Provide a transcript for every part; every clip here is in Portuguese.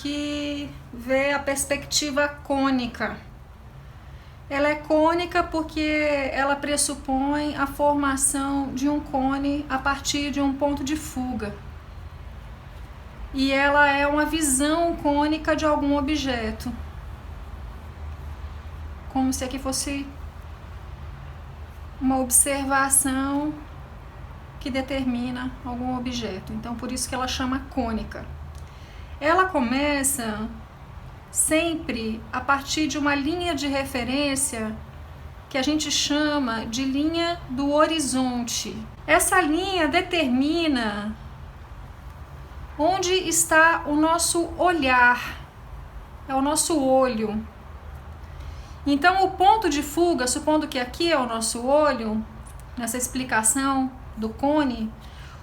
aqui ver a perspectiva cônica. Ela é cônica porque ela pressupõe a formação de um cone a partir de um ponto de fuga. E ela é uma visão cônica de algum objeto. Como se aqui fosse uma observação que determina algum objeto. Então, por isso que ela chama cônica. Ela começa sempre a partir de uma linha de referência que a gente chama de linha do horizonte. Essa linha determina onde está o nosso olhar, é o nosso olho. Então, o ponto de fuga, supondo que aqui é o nosso olho, nessa explicação do cone,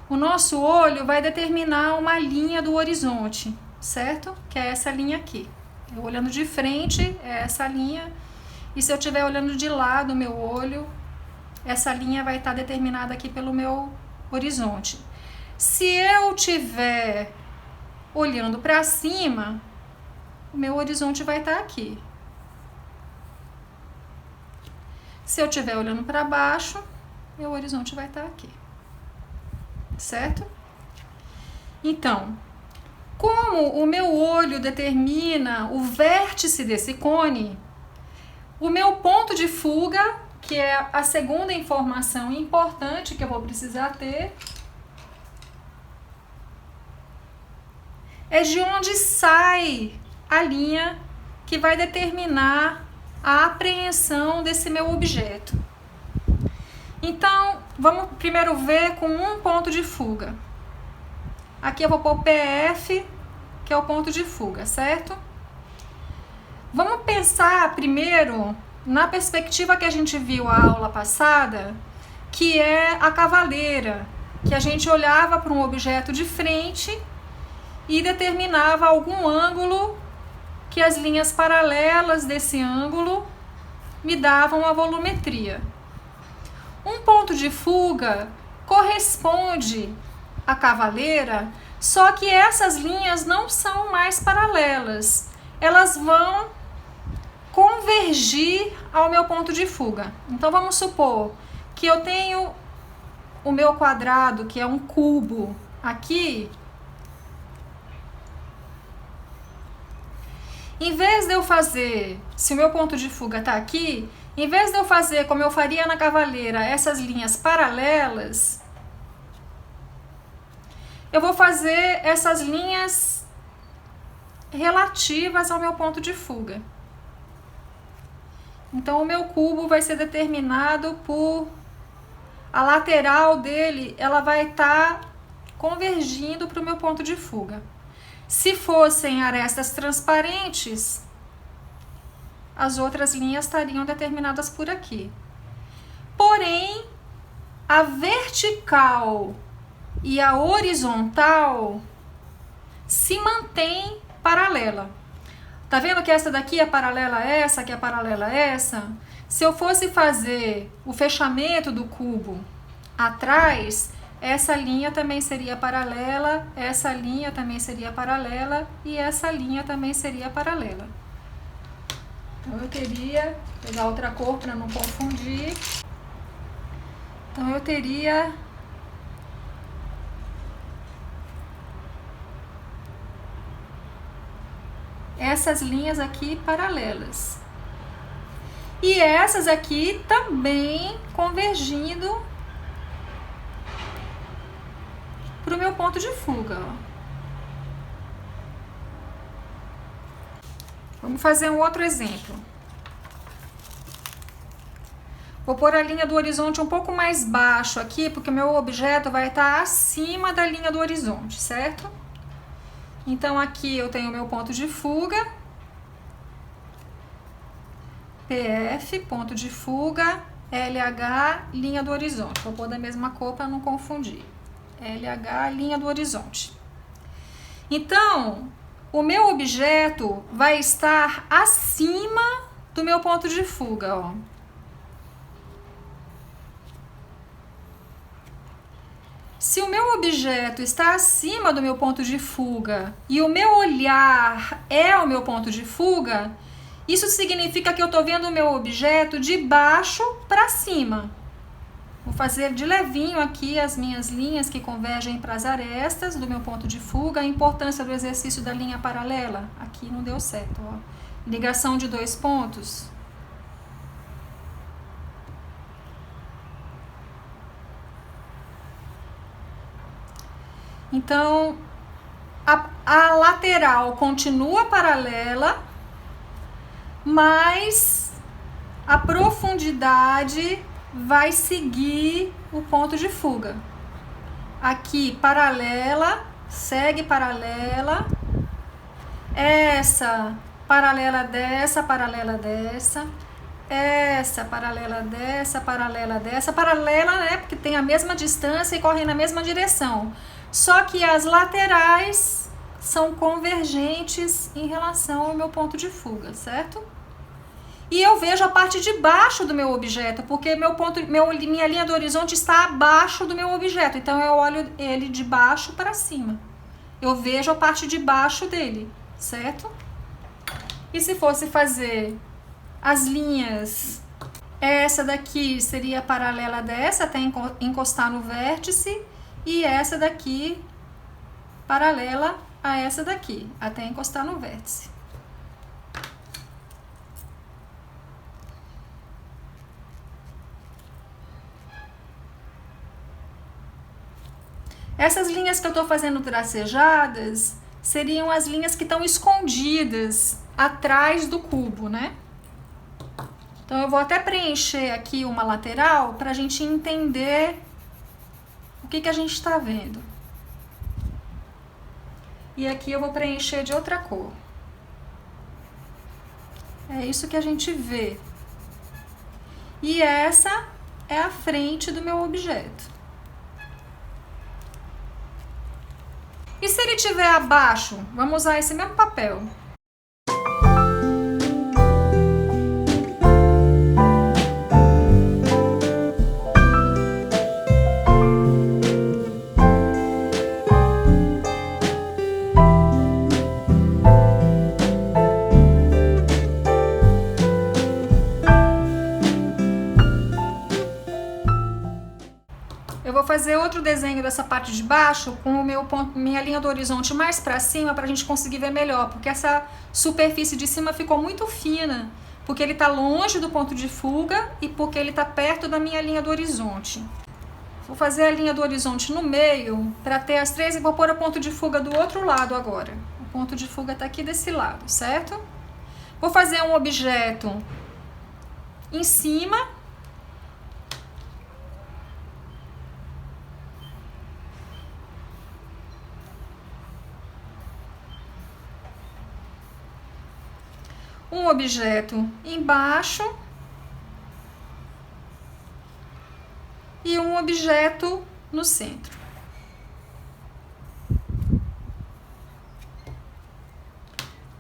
o nosso olho vai determinar uma linha do horizonte, certo? Que é essa linha aqui. Eu olhando de frente, é essa linha, e se eu estiver olhando de lado o meu olho, essa linha vai estar determinada aqui pelo meu horizonte. Se eu estiver olhando para cima, o meu horizonte vai estar aqui. Se eu estiver olhando para baixo, meu horizonte vai estar aqui. Certo? Então, como o meu olho determina o vértice desse cone, o meu ponto de fuga, que é a segunda informação importante que eu vou precisar ter, é de onde sai a linha que vai determinar a apreensão desse meu objeto. Então, vamos primeiro ver com um ponto de fuga. Aqui eu vou pôr PF, que é o ponto de fuga, certo? Vamos pensar primeiro na perspectiva que a gente viu a aula passada, que é a cavaleira, que a gente olhava para um objeto de frente e determinava algum ângulo que as linhas paralelas desse ângulo me davam a volumetria. Um ponto de fuga corresponde à cavaleira, só que essas linhas não são mais paralelas. Elas vão convergir ao meu ponto de fuga. Então vamos supor que eu tenho o meu quadrado, que é um cubo, aqui. Em vez de eu fazer, se o meu ponto de fuga está aqui, em vez de eu fazer como eu faria na cavaleira, essas linhas paralelas, eu vou fazer essas linhas relativas ao meu ponto de fuga. Então, o meu cubo vai ser determinado por a lateral dele, ela vai estar convergindo para o meu ponto de fuga. Se fossem arestas transparentes, as outras linhas estariam determinadas por aqui. Porém, a vertical e a horizontal se mantém paralela. Tá vendo que essa daqui é paralela a essa, que é paralela a essa? Se eu fosse fazer o fechamento do cubo atrás, essa linha também seria paralela, essa linha também seria paralela e essa linha também seria paralela. Então eu teria, vou pegar outra cor para não confundir. Então eu teria essas linhas aqui paralelas. E essas aqui também convergindo para o meu ponto de fuga. Ó. Vamos fazer um outro exemplo. Vou pôr a linha do horizonte um pouco mais baixo aqui, porque o meu objeto vai estar acima da linha do horizonte, certo? Então, aqui eu tenho o meu ponto de fuga, PF, ponto de fuga, LH, linha do horizonte. Vou pôr da mesma cor para não confundir. LH, linha do horizonte. Então, o meu objeto vai estar acima do meu ponto de fuga, ó. Se se o meu objeto está acima do meu ponto de fuga e o meu olhar é o meu ponto de fuga, isso significa que eu estou vendo o meu objeto de baixo para cima. Vou fazer de levinho aqui as minhas linhas que convergem para as arestas do meu ponto de fuga. A importância do exercício da linha paralela. Aqui não deu certo, ó. Ligação de dois pontos. Então, a lateral continua paralela, mas a profundidade vai seguir o ponto de fuga. Aqui, paralela, segue paralela, essa paralela dessa, essa paralela dessa, paralela, né, porque tem a mesma distância e correm na mesma direção. Só que as laterais são convergentes em relação ao meu ponto de fuga, certo? E eu vejo a parte de baixo do meu objeto, porque minha linha do horizonte está abaixo do meu objeto. Então, eu olho ele de baixo para cima. Eu vejo a parte de baixo dele, certo? E se fosse fazer as linhas, essa daqui seria paralela dessa, até encostar no vértice, e essa daqui paralela a essa daqui, até encostar no vértice. Essas linhas que eu estou fazendo tracejadas seriam as linhas que estão escondidas atrás do cubo, né? Então, eu vou até preencher aqui uma lateral para a gente entender o que a gente está vendo. E aqui eu vou preencher de outra cor. É isso que a gente vê. E essa é a frente do meu objeto. E se ele estiver abaixo, vamos usar esse mesmo papel. Eu vou fazer outro desenho dessa parte de baixo com minha linha do horizonte mais para cima para a gente conseguir ver melhor, porque essa superfície de cima ficou muito fina, porque ele está longe do ponto de fuga e porque ele está perto da minha linha do horizonte. Vou fazer a linha do horizonte no meio para ter as três e vou pôr o ponto de fuga do outro lado agora. O ponto de fuga está aqui desse lado, certo? Vou fazer um objeto em cima. Um objeto embaixo e um objeto no centro.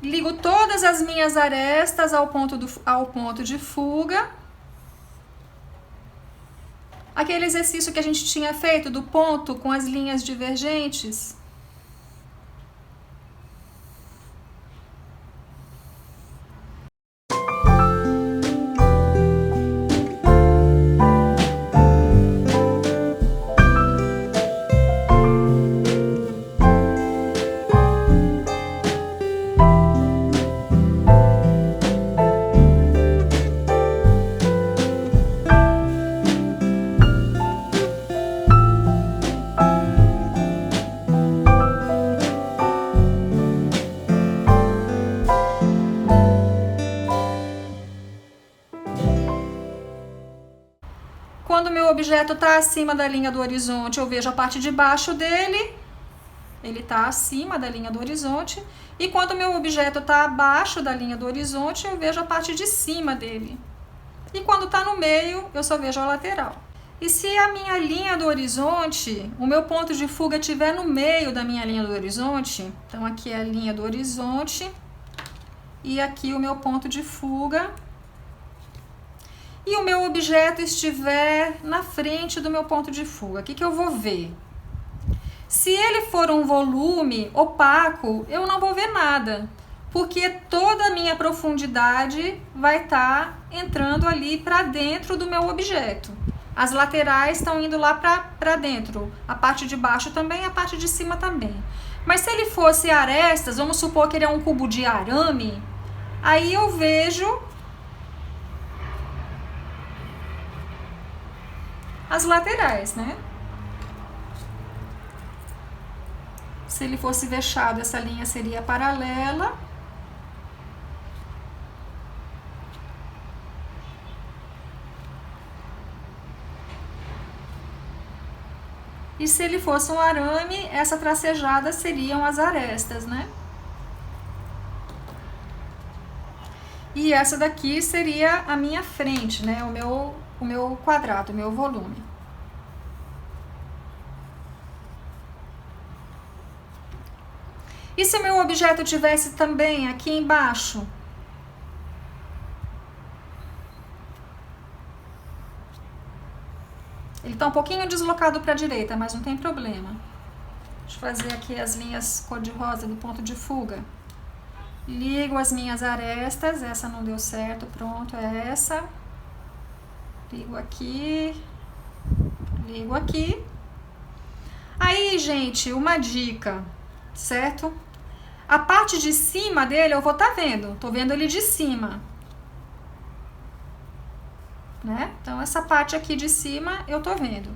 Ligo todas as minhas arestas ao ponto de fuga. Aquele exercício que a gente tinha feito do ponto com as linhas divergentes. Quando o meu objeto está acima da linha do horizonte, eu vejo a parte de baixo dele. Ele está acima da linha do horizonte. E quando o meu objeto está abaixo da linha do horizonte, eu vejo a parte de cima dele. E quando está no meio, eu só vejo a lateral. E se a minha linha do horizonte, o meu ponto de fuga estiver no meio da minha linha do horizonte, então aqui é a linha do horizonte e aqui o meu ponto de fuga, e o meu objeto estiver na frente do meu ponto de fuga, o que eu vou ver? Se ele for um volume opaco, eu não vou ver nada, porque toda a minha profundidade vai estar entrando ali para dentro do meu objeto. As laterais estão indo lá para dentro, a parte de baixo também, a parte de cima também. Mas se ele fosse arestas, vamos supor que ele é um cubo de arame, aí eu vejo as laterais, né? Se ele fosse vexado, essa linha seria paralela. E se ele fosse um arame, essa tracejada seriam as arestas, né? E essa daqui seria a minha frente, né? O meu quadrado, o meu volume. E se o meu objeto tivesse também aqui embaixo? Ele está um pouquinho deslocado para a direita, mas não tem problema. Deixa eu fazer aqui as linhas cor-de-rosa do ponto de fuga. Ligo as minhas arestas, essa não deu certo, pronto, é essa. Ligo aqui. Aí, gente, uma dica, certo? A parte de cima dele eu vou estar vendo, tô vendo ele de cima. Né? Então, essa parte aqui de cima eu tô vendo.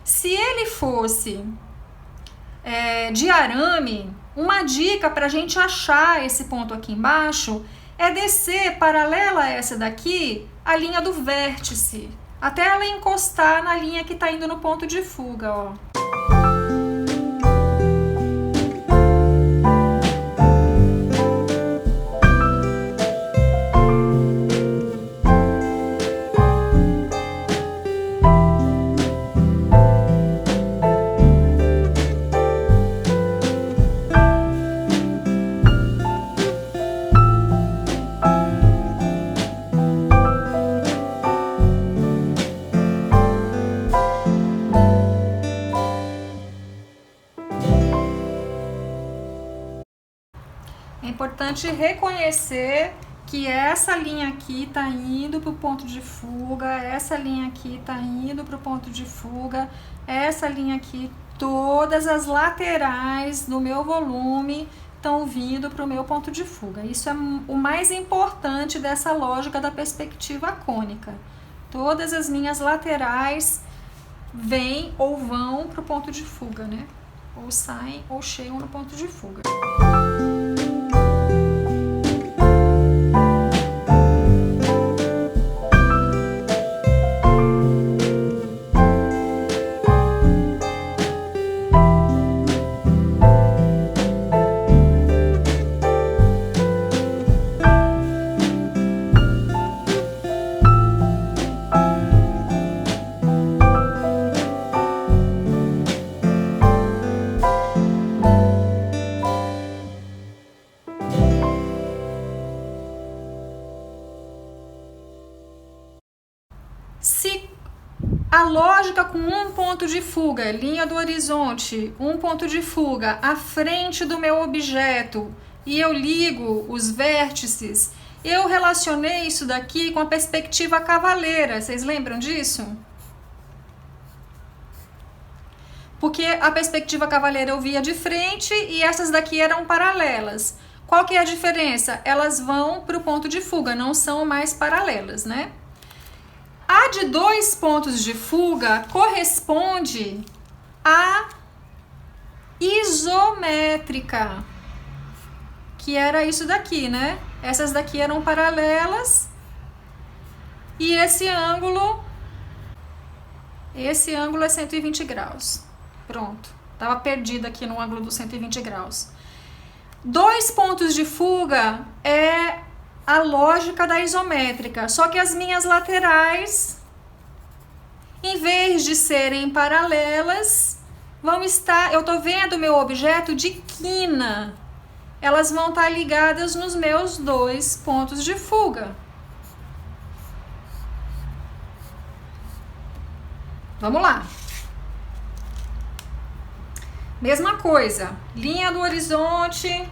Se ele fosse de arame, uma dica para a gente achar esse ponto aqui embaixo é descer paralela a essa daqui, a linha do vértice, até ela encostar na linha que tá indo no ponto de fuga, ó. É importante reconhecer que essa linha aqui está indo para o ponto de fuga, essa linha aqui está indo para o ponto de fuga, essa linha aqui, todas as laterais do meu volume estão vindo para o meu ponto de fuga. Isso é o mais importante dessa lógica da perspectiva cônica. Todas as minhas laterais vêm ou vão para o ponto de fuga, né? Ou saem ou chegam no ponto de fuga. Se a lógica com um ponto de fuga, linha do horizonte, um ponto de fuga à frente do meu objeto e eu ligo os vértices, eu relacionei isso daqui com a perspectiva cavaleira. Vocês lembram disso? Porque a perspectiva cavaleira eu via de frente e essas daqui eram paralelas. Qual que é a diferença? Elas vão para o ponto de fuga, não são mais paralelas, né? A de 2 pontos de fuga corresponde à isométrica, que era isso daqui, né? Essas daqui eram paralelas e esse ângulo é 120 graus. Pronto, estava perdida aqui no ângulo dos 120 graus. 2 pontos de fuga é a lógica da isométrica, só que as minhas laterais, em vez de serem paralelas, vão estar, eu tô vendo o meu objeto de quina, elas vão estar ligadas nos meus 2 pontos de fuga. Vamos lá. Mesma coisa, linha do horizonte.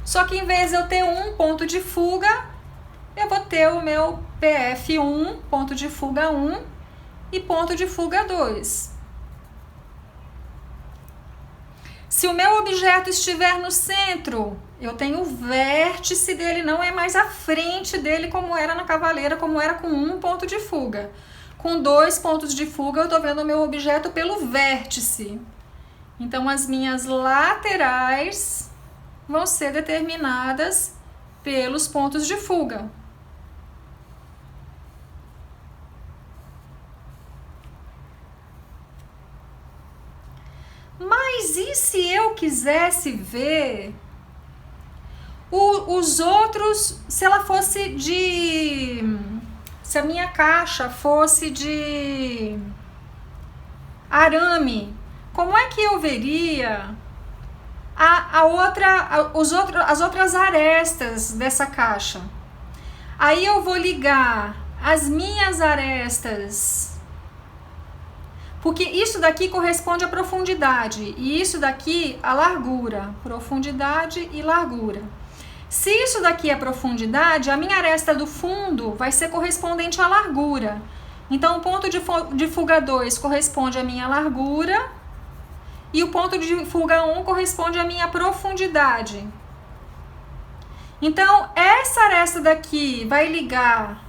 Só que em vez de eu ter um ponto de fuga, eu vou ter o meu PF1, ponto de fuga 1 e ponto de fuga 2. Se o meu objeto estiver no centro, eu tenho o vértice dele, não é mais a frente dele como era na cavaleira, como era com um ponto de fuga. Com 2 pontos de fuga, eu estou vendo o meu objeto pelo vértice. Então, as minhas laterais vão ser determinadas pelos pontos de fuga. Mas e se eu quisesse ver os outros, se ela fosse se a minha caixa fosse de arame, como é que eu veria as outras arestas dessa caixa? Aí eu vou ligar as minhas arestas, porque isso daqui corresponde à profundidade e isso daqui à largura, profundidade e largura. Se isso daqui é profundidade, a minha aresta do fundo vai ser correspondente à largura. Então, o ponto de fuga 2 corresponde à minha largura e o ponto de fuga 1 corresponde à minha profundidade. Então, essa aresta daqui vai ligar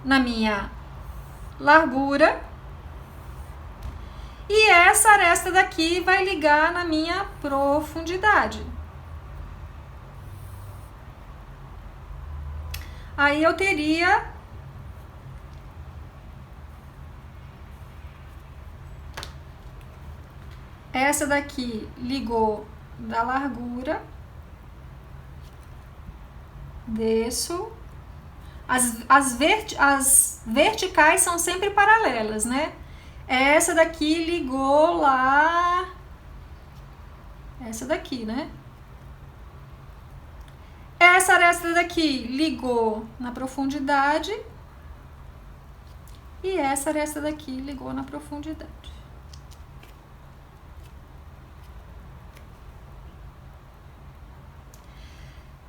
na minha largura e essa aresta daqui vai ligar na minha profundidade. Aí eu teria essa daqui ligou da largura, desço, as verticais são sempre paralelas, né? Essa daqui ligou lá, essa daqui, né? Essa aresta daqui ligou na profundidade e essa aresta daqui ligou na profundidade.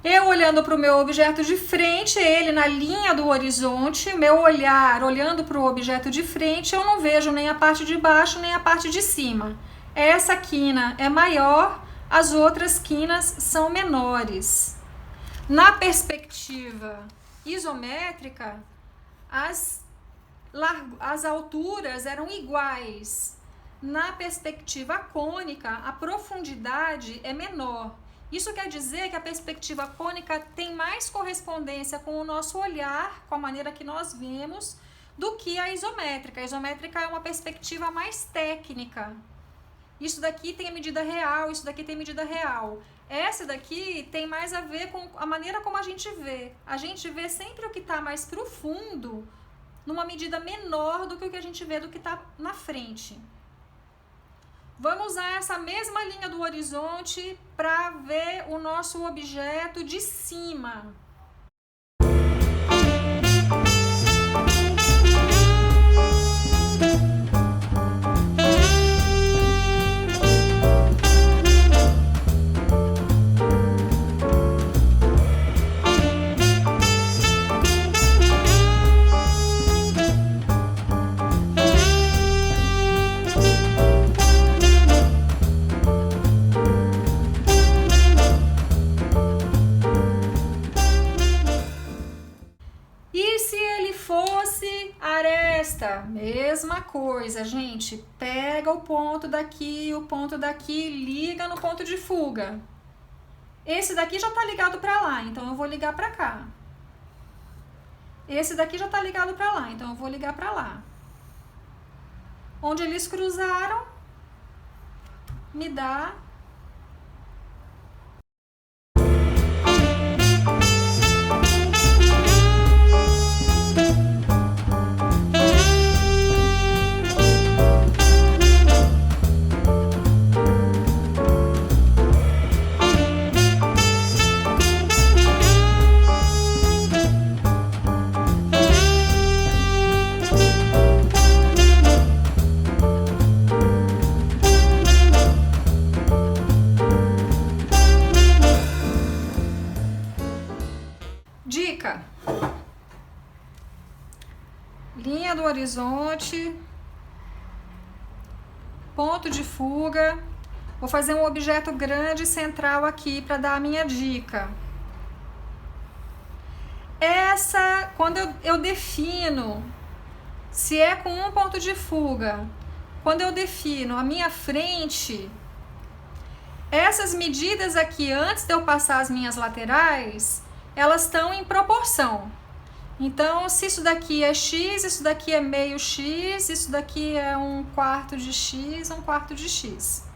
Eu olhando para o meu objeto de frente, ele na linha do horizonte, meu olhar olhando para o objeto de frente, eu não vejo nem a parte de baixo nem a parte de cima. Essa quina é maior, as outras quinas são menores. Na perspectiva isométrica, as alturas eram iguais. Na perspectiva cônica, a profundidade é menor. Isso quer dizer que a perspectiva cônica tem mais correspondência com o nosso olhar, com a maneira que nós vemos, do que a isométrica. A isométrica é uma perspectiva mais técnica. Isso daqui tem a medida real, isso daqui tem medida real. Essa daqui tem mais a ver com a maneira como a gente vê. A gente vê sempre o que está mais profundo, numa medida menor do que o que a gente vê do que está na frente. Vamos usar essa mesma linha do horizonte para ver o nosso objeto de cima. Mesma coisa, gente, pega o ponto daqui, o ponto daqui, liga no ponto de fuga. Esse daqui já tá ligado para lá, então eu vou ligar para cá. Esse daqui já tá ligado para lá, então eu vou ligar para lá. Onde eles cruzaram, me dá Linha do horizonte, ponto de fuga. Vou fazer um objeto grande central aqui para dar a minha dica. Quando eu defino se é com um ponto de fuga, quando eu defino a minha frente, essas medidas aqui, antes de eu passar as minhas laterais, elas estão em proporção. Então, se isso daqui é x, isso daqui é meio x, isso daqui é 1/4 de x, 1/4 de x,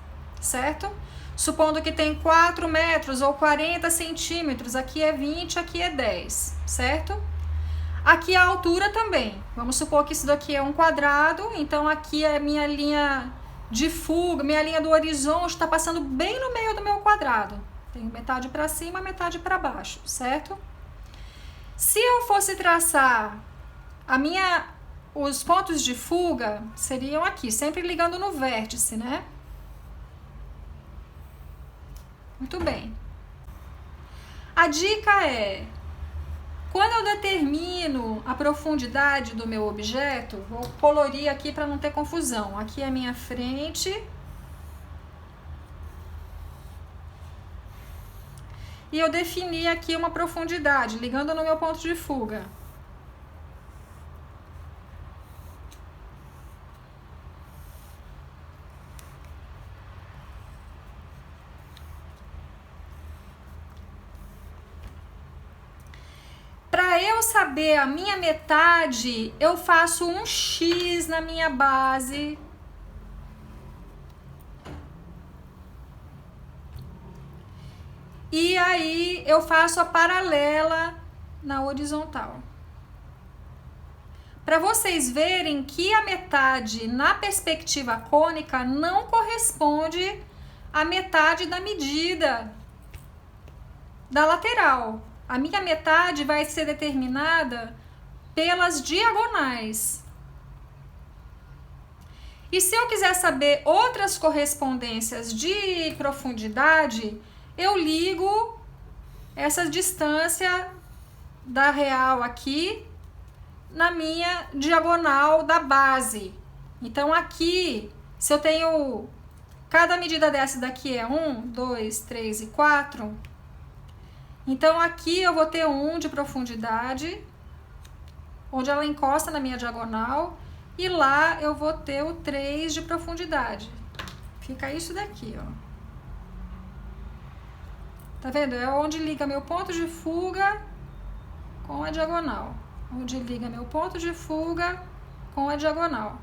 certo? Supondo que tem 4 metros ou 40 centímetros, aqui é 20, aqui é 10, certo? Aqui a altura também. Vamos supor que isso daqui é um quadrado, então aqui é minha linha de fuga, minha linha do horizonte está passando bem no meio do meu quadrado. Tenho metade para cima, metade para baixo, certo? Se eu fosse traçar os pontos de fuga, seriam aqui, sempre ligando no vértice, né? Muito bem. A dica é, quando eu determino a profundidade do meu objeto, vou colorir aqui para não ter confusão. Aqui é a minha frente. E eu defini aqui uma profundidade, ligando no meu ponto de fuga. Para eu saber a minha metade, eu faço um X na minha base. E aí eu faço a paralela na horizontal. Para vocês verem que a metade na perspectiva cônica não corresponde à metade da medida da lateral. A minha metade vai ser determinada pelas diagonais. E se eu quiser saber outras correspondências de profundidade, eu ligo essa distância da real aqui na minha diagonal da base. Então aqui, se eu tenho, cada medida dessa daqui é 1, 2, 3 e 4, então aqui eu vou ter 1 de profundidade, onde ela encosta na minha diagonal, e lá eu vou ter o 3 de profundidade. Fica isso daqui, ó. Tá vendo? É onde liga meu ponto de fuga com a diagonal. Onde liga meu ponto de fuga com a diagonal.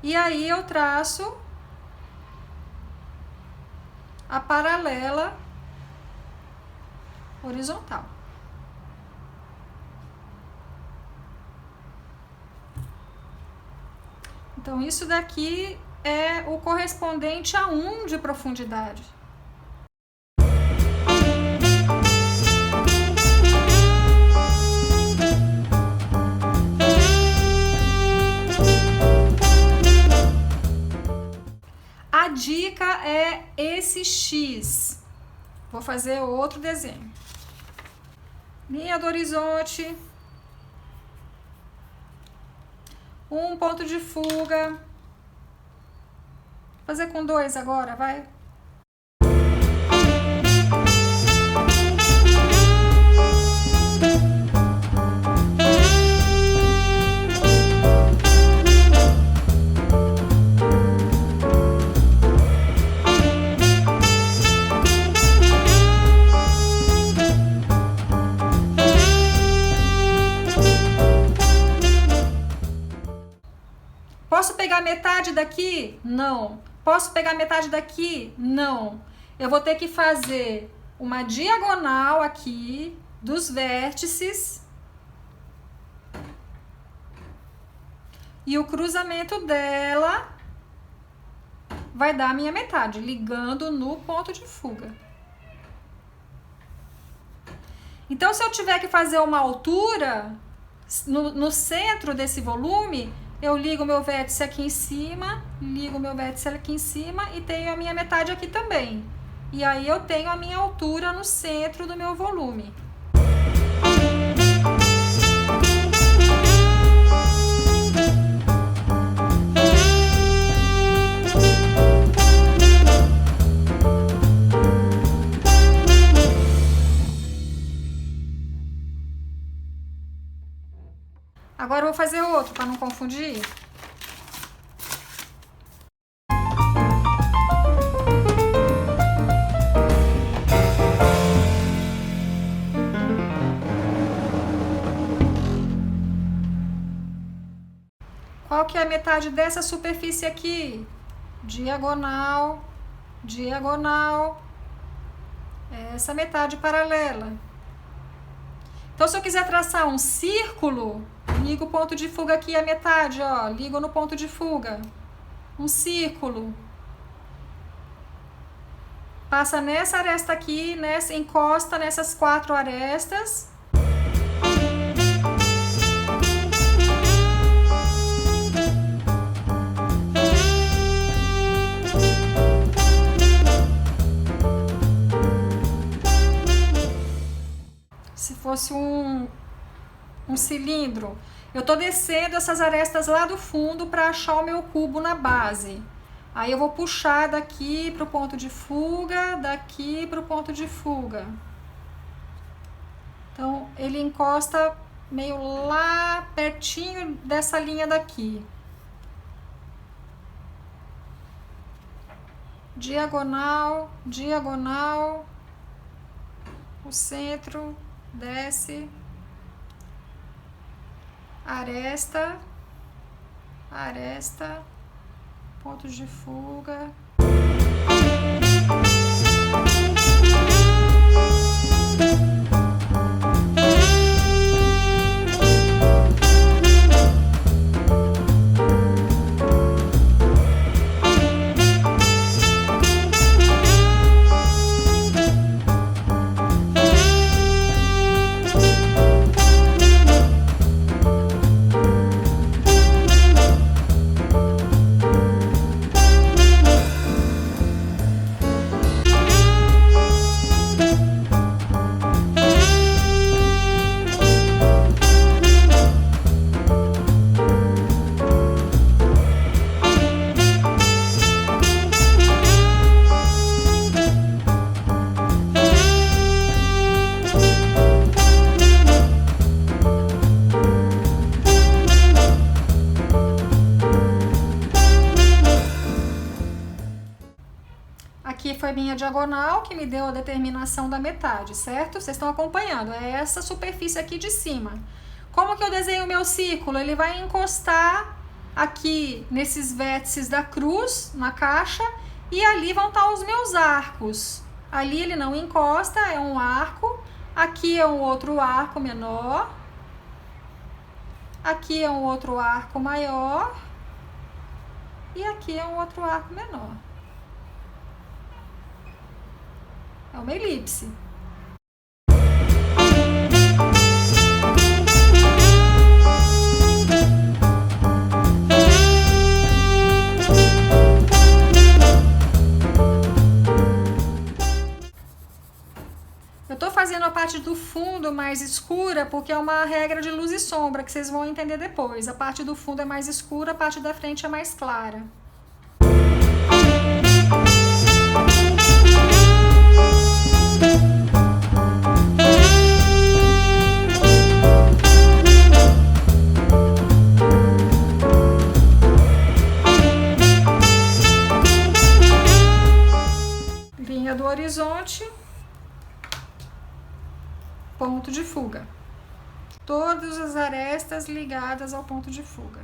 E aí eu traço a paralela horizontal. Então, isso daqui é o correspondente a 1 de profundidade. A dica é esse X. Vou fazer outro desenho. Linha do horizonte. Um ponto de fuga. Vou fazer com 2 agora, vai. Posso pegar metade daqui? Não. Posso pegar metade daqui? Não. Eu vou ter que fazer uma diagonal aqui dos vértices e o cruzamento dela vai dar a minha metade, ligando no ponto de fuga. Então, se eu tiver que fazer uma altura no centro desse volume, eu ligo o meu vértice aqui em cima, ligo o meu vértice aqui em cima e tenho a minha metade aqui também. E aí eu tenho a minha altura no centro do meu volume. Agora eu vou fazer outro para não confundir. Qual que é a metade dessa superfície aqui? Diagonal, diagonal. Essa metade paralela. Então, se eu quiser traçar um círculo, ligo o ponto de fuga aqui a metade, ó. Ligo no ponto de fuga. Um círculo. Passa nessa aresta aqui, encosta nessas 4 arestas. Se fosse um cilindro, eu tô descendo essas arestas lá do fundo para achar o meu cubo na base. Aí eu vou puxar daqui para o ponto de fuga, daqui para o ponto de fuga. Então, ele encosta meio lá pertinho dessa linha daqui. Diagonal, diagonal. O centro desce. Aresta, aresta. Pontos de fuga. Aqui foi minha diagonal que me deu a determinação da metade, certo? Vocês estão acompanhando, é essa superfície aqui de cima. Como que eu desenho o meu círculo? Ele vai encostar aqui nesses vértices da cruz, na caixa, e ali vão estar os meus arcos. Ali ele não encosta, é um arco. Aqui é um outro arco menor. Aqui é um outro arco maior. E aqui é um outro arco menor. É uma elipse. Eu tô fazendo a parte do fundo mais escura porque é uma regra de luz e sombra que vocês vão entender depois. A parte do fundo é mais escura, a parte da frente é mais clara. Linha do horizonte, ponto de fuga. Todas as arestas ligadas ao ponto de fuga.